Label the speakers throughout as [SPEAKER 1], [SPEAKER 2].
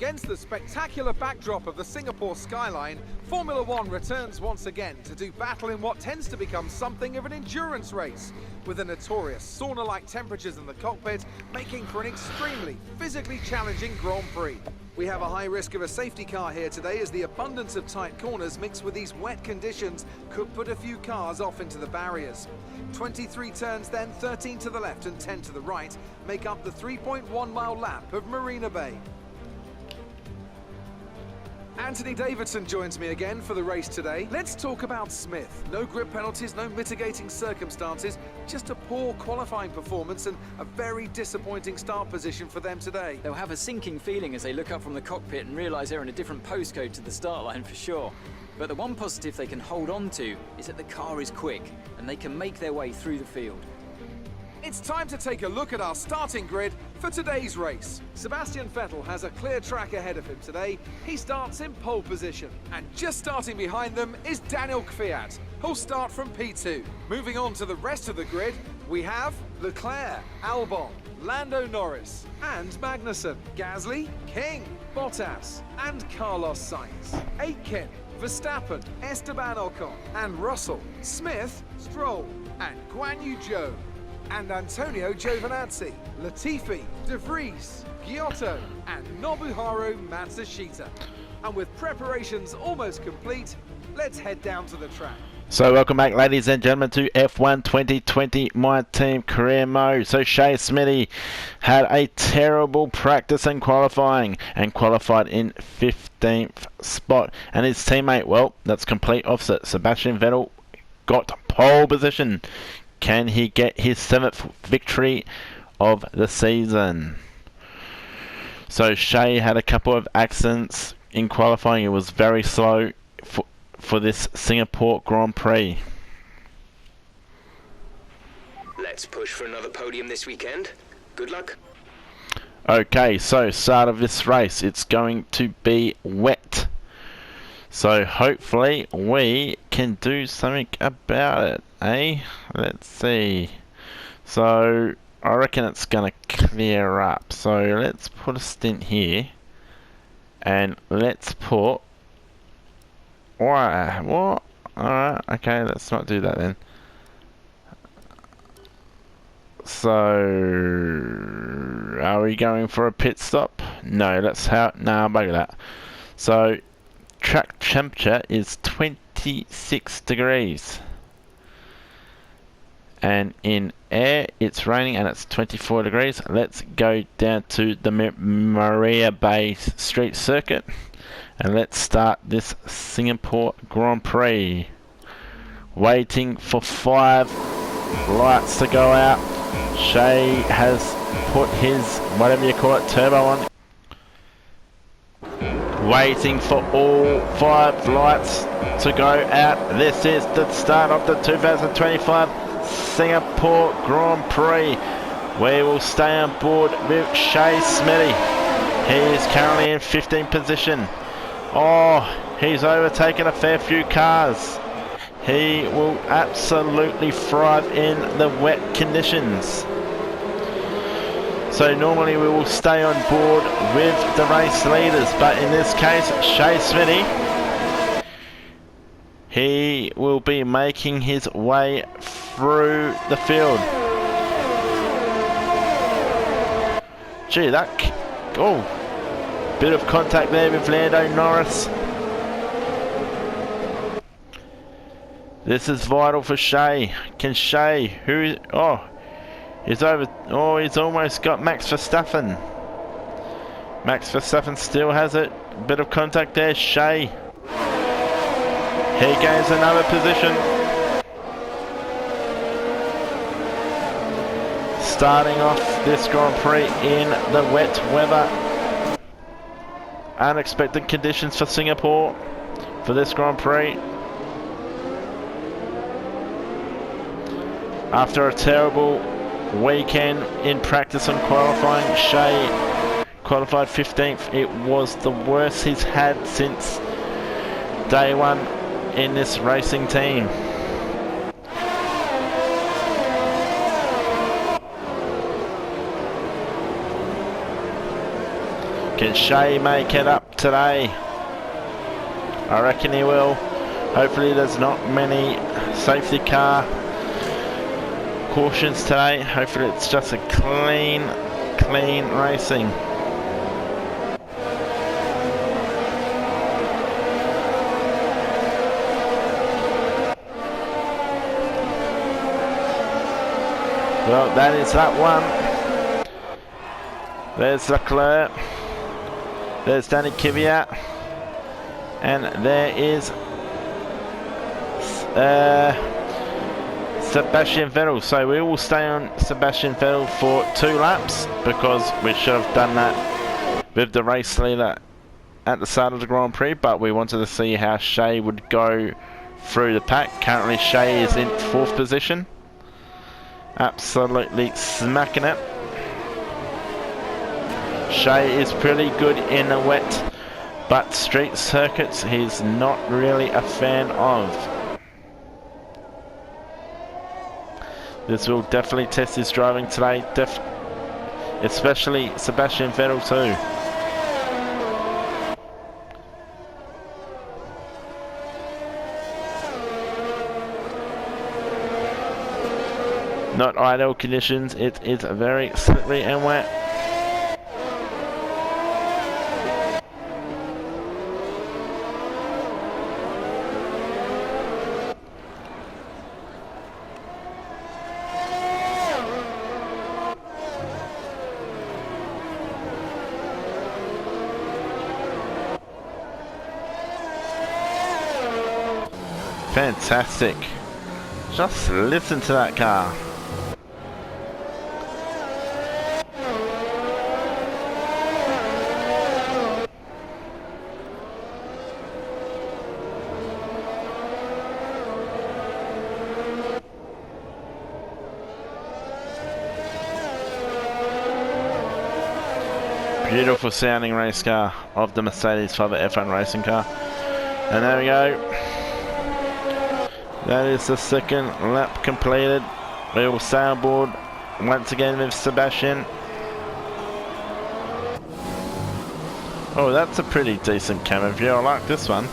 [SPEAKER 1] Against the spectacular backdrop of the Singapore skyline, Formula One returns once again to do battle in what tends to become something of an endurance race, with the notorious sauna-like temperatures in the cockpit making for an extremely physically challenging Grand Prix. We have a high risk of a safety car here today, as the abundance of tight corners mixed with these wet conditions could put a few cars off into the barriers. 23 turns then, 13 to the left and 10 to the right, make up the 3.1-mile lap of Marina Bay. Anthony Davidson joins me again for the race today. Let's talk about Smith. No grip penalties, no mitigating circumstances, just a poor qualifying performance and a very disappointing start position for them today.
[SPEAKER 2] They'll have a sinking feeling as they look up from the cockpit and realise they're in a different postcode to the start line for sure. But the one positive they can hold on to is that the car is quick and they can make their way through the field.
[SPEAKER 1] It's time to take a look at our starting grid for today's race. Sebastian Vettel has a clear track ahead of him today. He starts in pole position. And just starting behind them is Daniel Kvyat, who'll start from P2. Moving on to the rest of the grid, we have Leclerc, Albon, Lando Norris and Magnussen, Gasly, King, Bottas and Carlos Sainz, Aitken, Verstappen, Esteban Ocon and Russell, Smith, Stroll and Guan Yu Zhou, and Antonio Giovinazzi, Latifi, De Vries, Giotto and Nobuharu Matsushita. And with preparations almost complete, let's head down to the track.
[SPEAKER 3] So welcome back, ladies and gentlemen, to F1 2020 MyTEAM Career Mode. So Shay Smithey had a terrible practice and qualifying and qualified in 15th spot. And his teammate, well, that's complete opposite. Sebastian Vettel got pole position. Can he get his 7th victory of the season? So Shay had a couple of accidents in qualifying. It was very slow for this Singapore Grand Prix.
[SPEAKER 4] Let's push for another podium this weekend. Good luck.
[SPEAKER 3] Okay, so start of this race, it's going to be wet. So hopefully we can do something about it, eh? Let's see. So I reckon it's gonna clear up. So let's put a stint here. And let's put... What? Alright, okay, let's not do that then. So are we going for a pit stop? No, let's bugger that. So track temperature is 26 degrees. And in air it's raining and it's 24 degrees. Let's go down to the Marina Bay Street Circuit and let's start this Singapore Grand Prix. Waiting for 5 lights to go out. Shay has put his, whatever you call it, turbo on. Waiting for all 5 lights to go out. This is the start of the 2025 Singapore Grand Prix. We will stay on board with Shay Smithey. He is currently in 15th position. Oh, he's overtaken a fair few cars. He will absolutely thrive in the wet conditions. So normally we will stay on board with the race leaders, but in this case, Shay Smithey, he will be making his way through the field. Gee, bit of contact there with Lando Norris. This is vital for Shay. Can Shay, he's almost got Max Verstappen. Max Verstappen still has it. Bit of contact there, Shay. He gains another position. Starting off this Grand Prix in the wet weather. Unexpected conditions for Singapore for this Grand Prix. After a terrible weekend in practice and qualifying, Shay qualified 15th. It was the worst he's had since day one in this racing team. Can Shay make it up today? I reckon he will. Hopefully there's not many safety car cautions today. Hopefully it's just a clean racing. Well, that is that one. There's Leclerc. There's Danny Kvyat. And there is Sebastian Vettel. So we will stay on Sebastian Vettel for 2 laps because we should have done that with the race leader at the start of the Grand Prix, but we wanted to see how Shay would go through the pack. Currently Shay is in 4th position. Absolutely smacking it. Shay is pretty good in the wet, but street circuits he's not really a fan of. This will definitely test his driving today, especially Sebastian Vettel too. Not ideal conditions, it is very slippery and wet. Fantastic. Just listen to that car. Beautiful sounding race car of the Mercedes-FiveFaa F1 racing car. And there we go. That is the 2nd lap completed. We will stay on board once again with Sebastian. Oh, that's a pretty decent camera view. I like this one.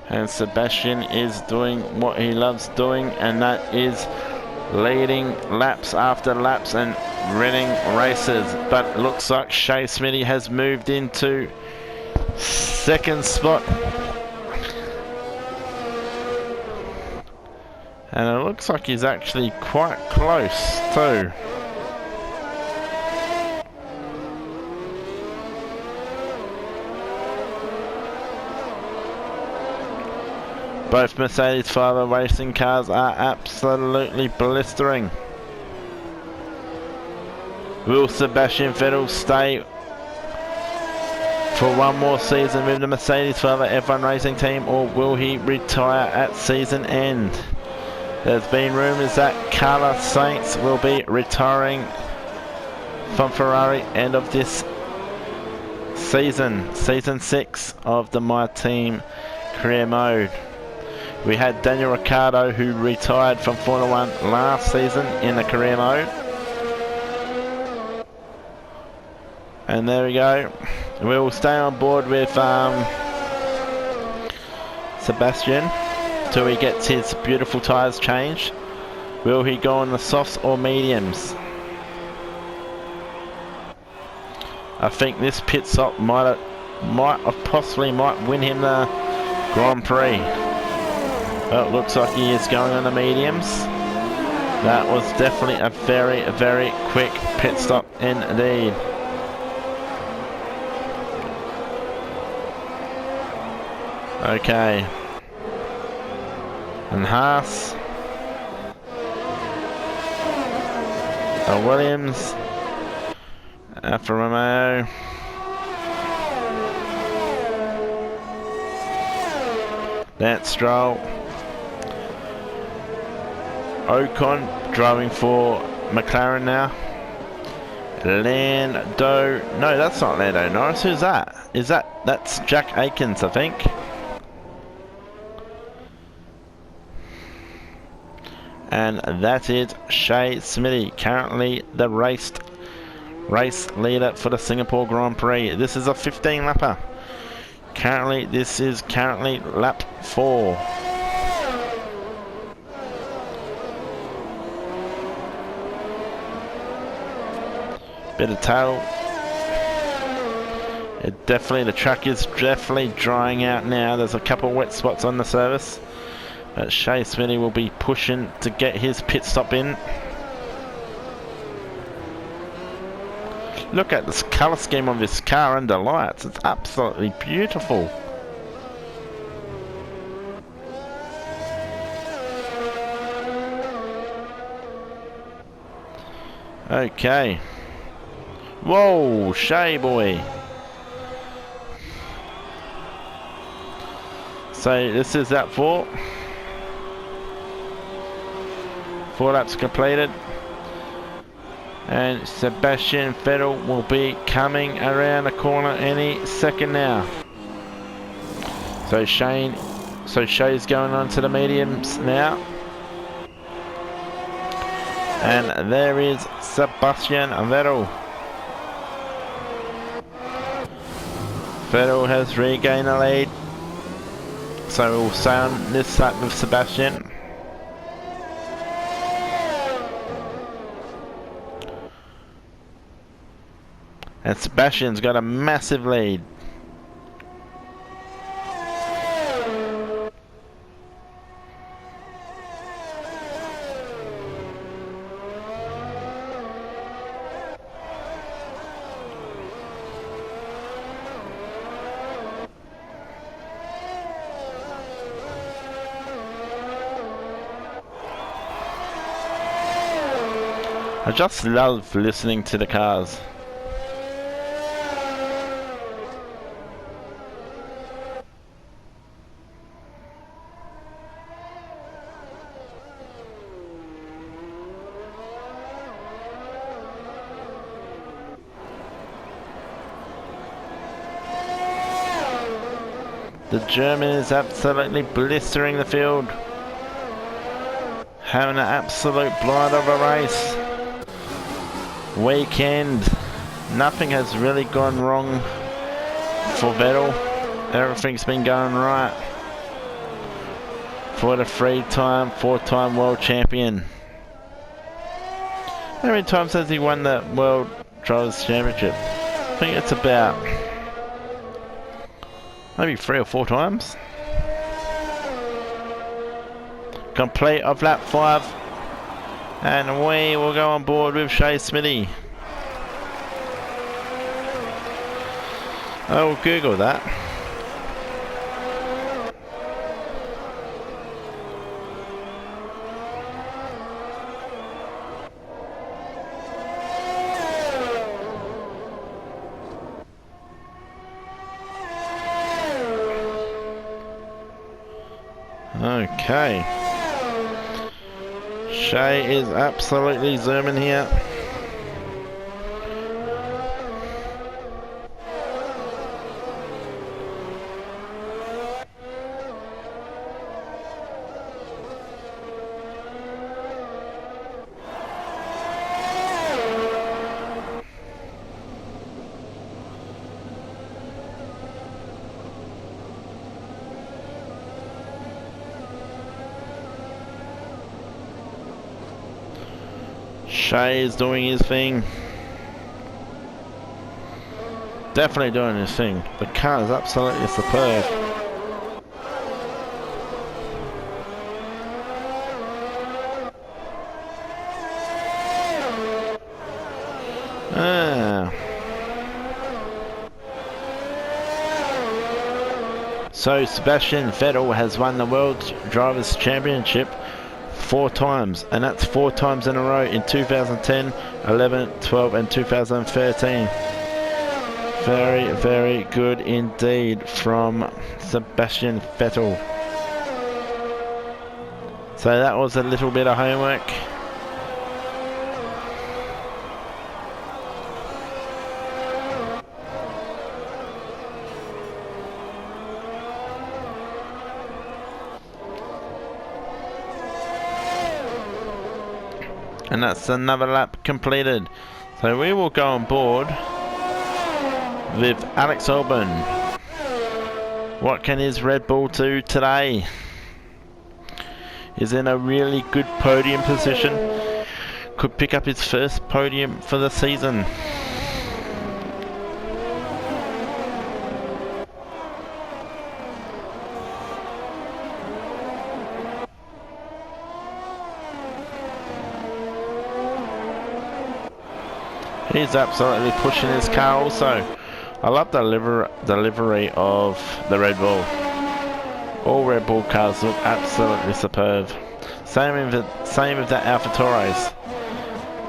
[SPEAKER 3] And Sebastian is doing what he loves doing, and that is leading laps after laps and winning races. But it looks like Shay Smithey has moved into 2nd spot. And it looks like he's actually quite close too. Both Mercedes-FiveFaa racing cars are absolutely blistering. Will Sebastian Vettel stay for one more season with the Mercedes-FiveFaa F1 racing team, or will he retire at season end? There's been rumours that Carlos Sainz will be retiring from Ferrari end of this season, season 6 of the MyTEAM career mode. We had Daniel Ricciardo, who retired from Formula 1 last season in the career mode. And there we go. We will stay on board with Sebastian till he gets his beautiful tyres changed. Will he go on the softs or mediums? I think this pit stop might win him the Grand Prix. Well, it looks like he is going on the mediums. That was definitely a very, very quick pit stop indeed. Okay. And Haas. Williams. Alfa Romeo. Lance Stroll. Ocon driving for McLaren now. Lando, no, that's not Lando Norris. Who's that? That's Jack Aikens, I think. And that is Shay Smithey, currently the race leader for the Singapore Grand Prix. This is a 15 lapper. This is currently lap 4. Bit of tail. The track is definitely drying out now. There's a couple of wet spots on the surface. But Shay Smithey will be pushing to get his pit stop in. Look at this colour scheme of this car under lights. It's absolutely beautiful. Okay. Whoa, Shay boy. So this is that 4. 4 laps completed. And Sebastian Vettel will be coming around the corner any second now. So Shay's going on to the mediums now. And there is Sebastian Vettel. Vettel has regained the lead. So we'll stay on this lap with Sebastian. And Sebastian's got a massive lead. I just love listening to the cars. The German is absolutely blistering the field. Having an absolute blind of a race. Weekend. Nothing has really gone wrong for Vettel. Everything's been going right for the 4-time world champion. How many times has he won the World Drivers' Championship? I think it's about maybe 3 or 4 times. Complete of lap 5. And we will go on board with Shay Smithey. I will Google that. Okay. Shay is absolutely zooming here. Shay is doing his thing. Definitely doing his thing. The car is absolutely superb. So Sebastian Vettel has won the World Drivers' Championship 4 times, and that's 4 times in a row in 2010, 11, 12 and 2013. Very, very good indeed from Sebastian Vettel. So that was a little bit of homework. And that's another lap completed. So we will go on board with Alex Albon. What can his Red Bull do today? He's in a really good podium position. Could pick up his first podium for the season. He's absolutely pushing his car also. I love the delivery of the Red Bull. All Red Bull cars look absolutely superb. Same with the AlphaTauris.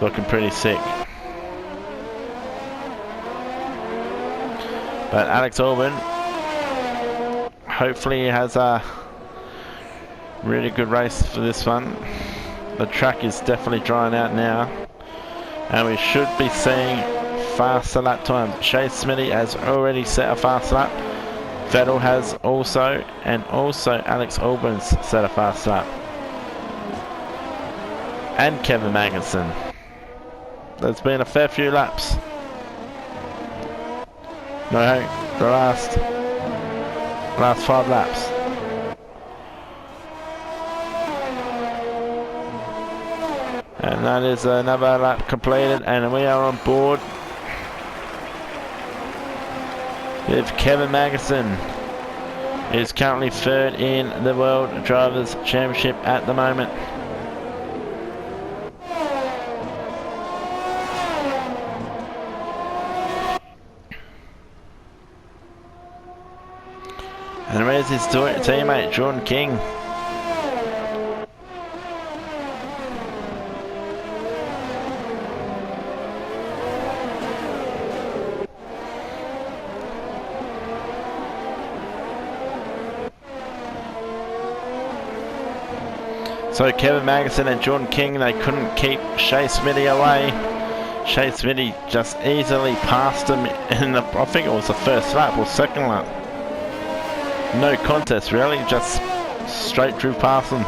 [SPEAKER 3] Looking pretty sick. But Alex Albon, hopefully he has a really good race for this one. The track is definitely drying out now. And we should be seeing faster lap times. Shay Smithey has already set a fast lap. Vettel has also, and also Alex Albon's set a fast lap. And Kevin Magnussen. There's been a fair few laps. No, the last 5 laps. And that is another lap completed, and we are on board with Kevin Magnussen. Is currently 3rd in the World Drivers' Championship at the moment. And where's his teammate, Jordan King? So Kevin Magnussen and Jordan King, they couldn't keep Shay Smithey away. Shay Smithey just easily passed him in the, I think it was the first lap or second lap. No contest really, just straight through past him.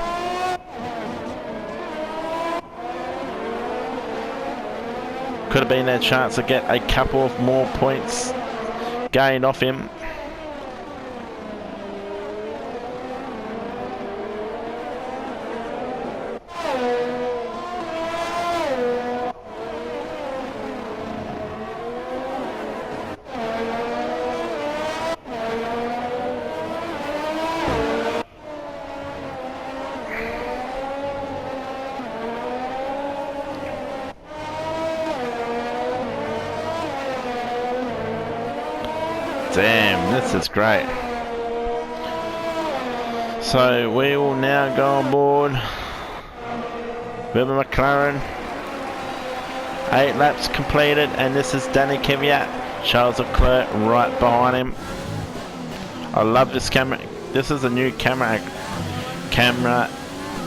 [SPEAKER 3] Could have been their chance to get a couple of more points gained off him. Damn, this is great. So we will now go on board with a McLaren. 8 laps completed, and this is Danny Kvyat, Charles Leclerc right behind him. I love this camera. This is a new camera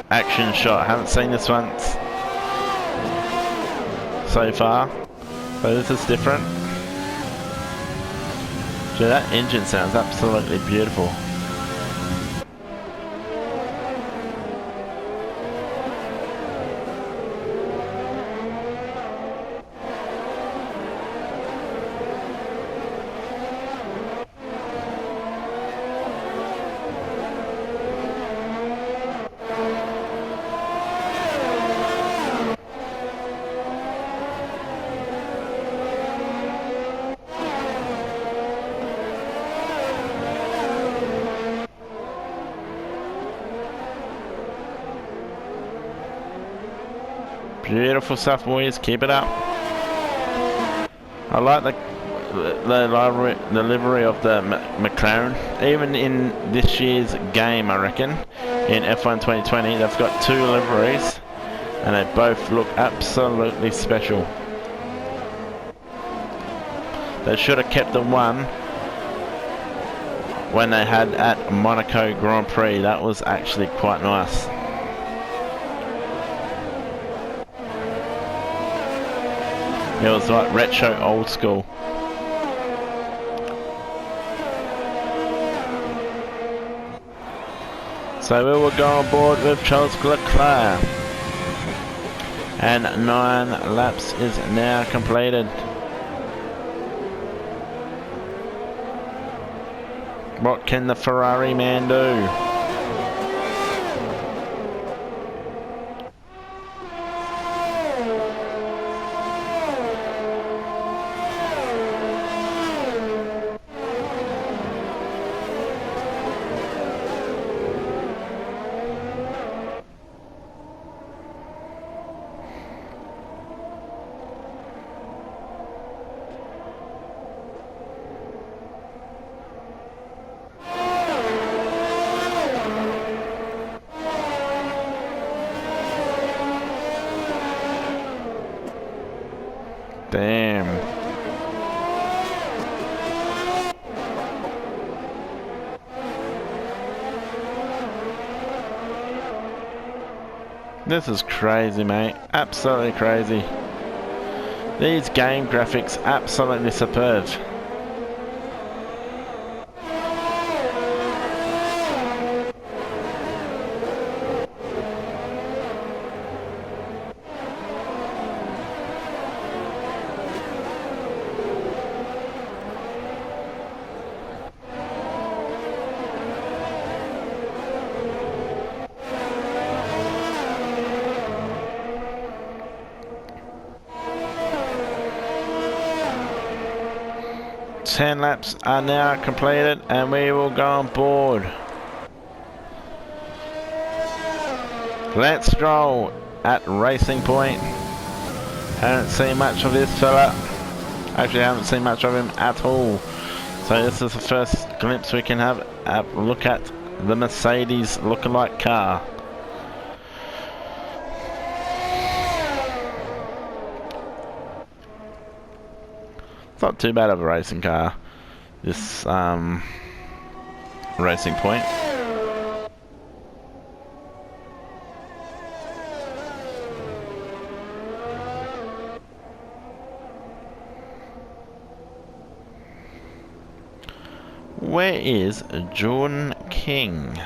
[SPEAKER 3] action shot. I haven't seen this one so far, so this is different. So that engine sounds absolutely beautiful. Beautiful stuff, boys. Keep it up. I like the livery of the McLaren. Even in this year's game, I reckon, in F1 2020. They've got 2 liveries and they both look absolutely special. They should have kept the one when they had at Monaco Grand Prix. That was actually quite nice. It was like retro old school. So we will go on board with Charles Leclerc. And 9 laps is now completed. What can the Ferrari man do? 'This is crazy, mate. Absolutely crazy. These game graphics, absolutely superb. Ten laps are now completed and we will go on board. Lance Stroll at Racing Point. Haven't seen much of this fella. Actually, haven't seen much of him at all. So this is the first glimpse we can have a look at the Mercedes lookalike car. It's not too bad of a racing car, this Racing Point. Where is Jordan King?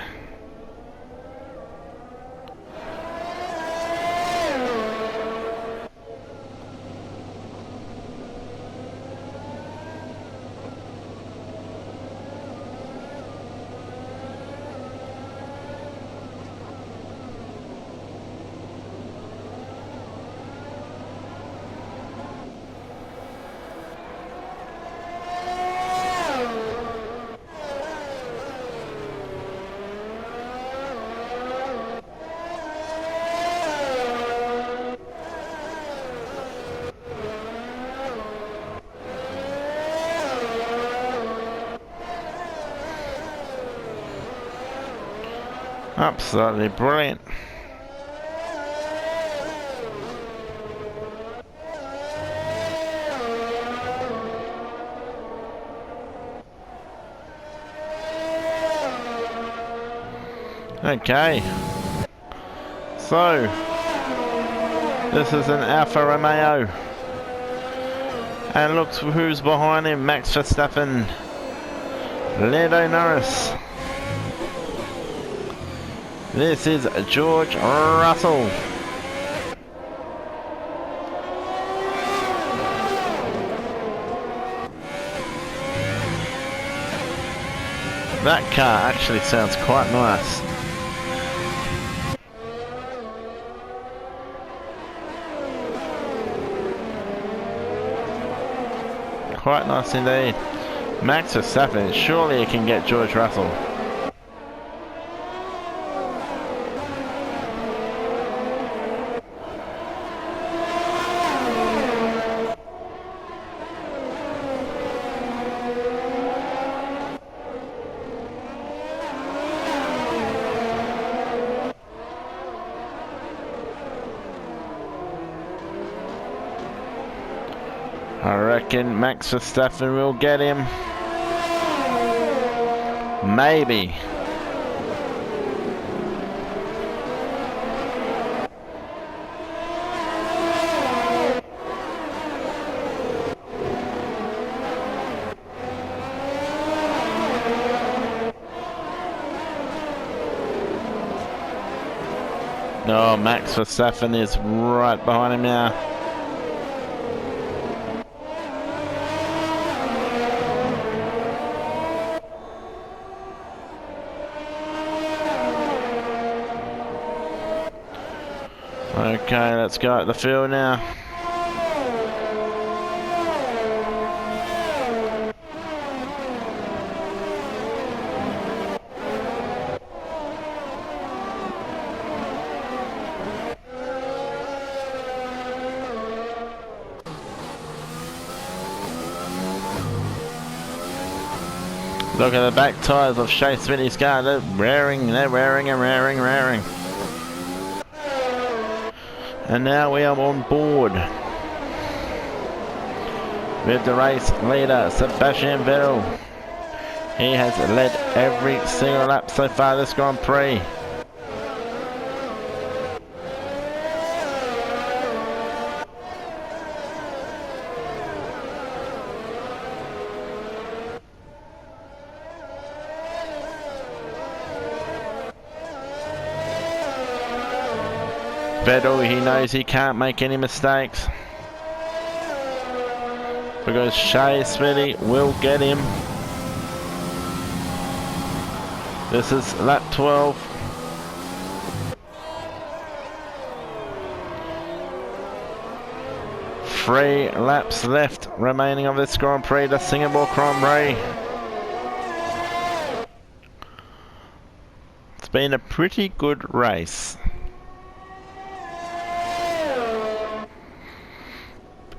[SPEAKER 3] Absolutely brilliant. Okay. So, this is an Alfa Romeo. And look who's behind him, Max Verstappen, Lando Norris. This is George Russell. That car actually sounds quite nice. Quite nice indeed. Max Verstappen, surely he can get George Russell. I reckon Max Verstappen will get him. Maybe. No, Max Verstappen is right behind him now. Okay, let's go at the field now. Look at the back tyres of Shay Smithey's car. They're raring and raring. And now we are on board with the race leader, Sebastian Vettel. He has led every single lap so far this Grand Prix. Vettel, he knows he can't make any mistakes because Shay Smithey will get him. This is lap 12. Three laps left remaining of this Grand Prix, the Singapore Grand Prix. It's been a pretty good race.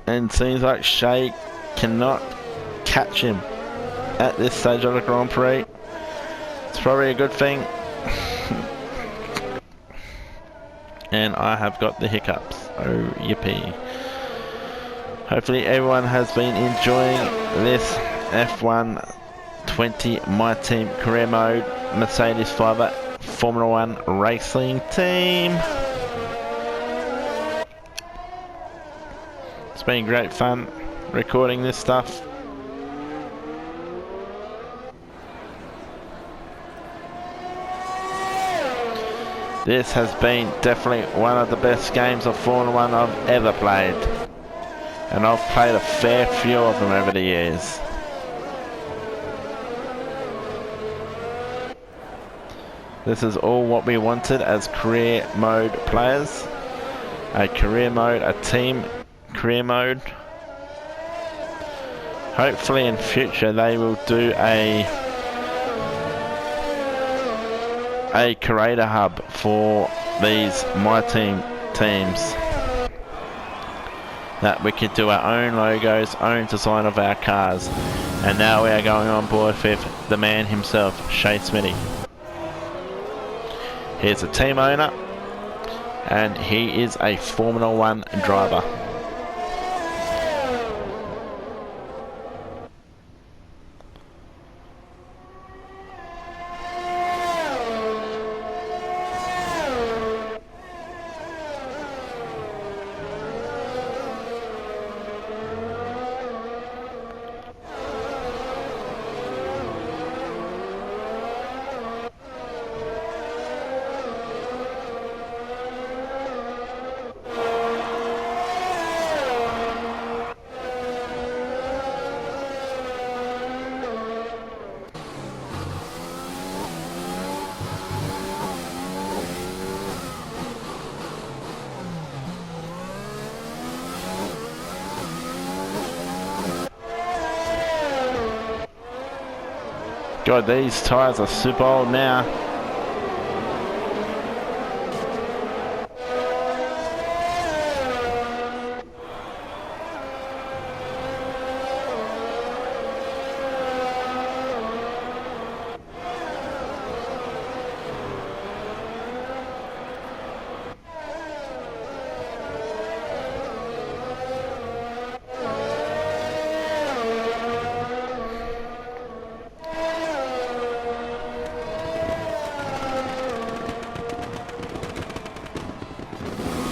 [SPEAKER 3] And seems like Shay cannot catch him at this stage of the Grand Prix. It's probably a good thing. And I have got the hiccups. Oh, yippee. Hopefully everyone has been enjoying this F1 20 MyTEAM career mode Mercedes-FiveFaa Formula 1 racing team. It's been great fun recording this stuff. This has been definitely one of the best games of Formula 1 I've ever played. And I've played a fair few of them over the years. This is all what we wanted as career mode players. A career mode, a team career mode. Hopefully in future they will do a creator hub for these MyTEAM teams, that we could do our own logos, own design of our cars. And now we are going on board with the man himself, Shay Smithey. He's a team owner and he is a Formula 1 driver. God, these tyres are super old now.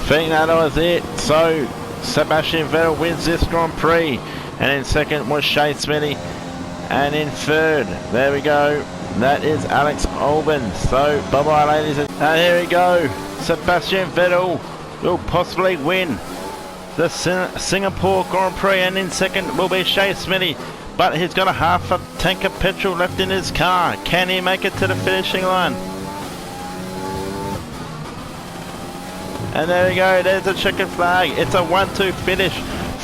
[SPEAKER 3] think that was it. So Sebastian Vettel wins this Grand Prix, and in second was Shay Smithey, and in third, there we go, that is Alex Albon. So bye bye ladies, and here we go, Sebastian Vettel will possibly win the Singapore Grand Prix, and in second will be Shay Smithey, but he's got a half a tank of petrol left in his car. Can he make it to the finishing line? And there we go, there's a checkered flag. It's a 1-2 finish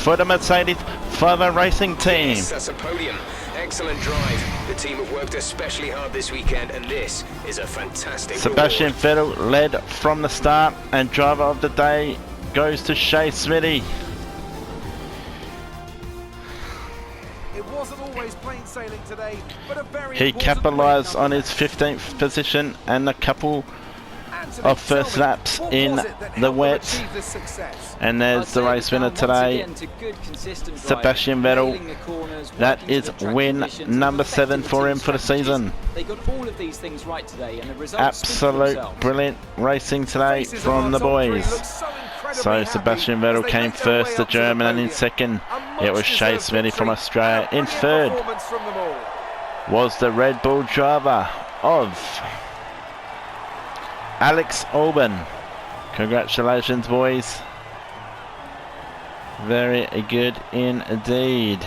[SPEAKER 3] for the Mercedes-FiveFaa racing team.
[SPEAKER 4] Yes, that's a podium. Excellent drive. The team have worked especially hard this weekend, and this is a fantastic
[SPEAKER 3] Sebastian Vettel led from the start, and driver of the day goes to Shay Smithey.
[SPEAKER 1] It wasn't always plain sailing today, but a very
[SPEAKER 3] He
[SPEAKER 1] important
[SPEAKER 3] capitalised
[SPEAKER 1] win
[SPEAKER 3] on his 15th position and a couple of first laps in the wet, and there's the race winner today, Sebastian Vettel. That is win number 7 for him for the season.
[SPEAKER 2] They got all of these things right today, and the results
[SPEAKER 3] Absolute brilliant racing today from the boys. So Sebastian Vettel came first, the German, and in second it was Shay Smithey from Australia. In third was the Red Bull driver of Alex Albon. Congratulations boys, very good indeed.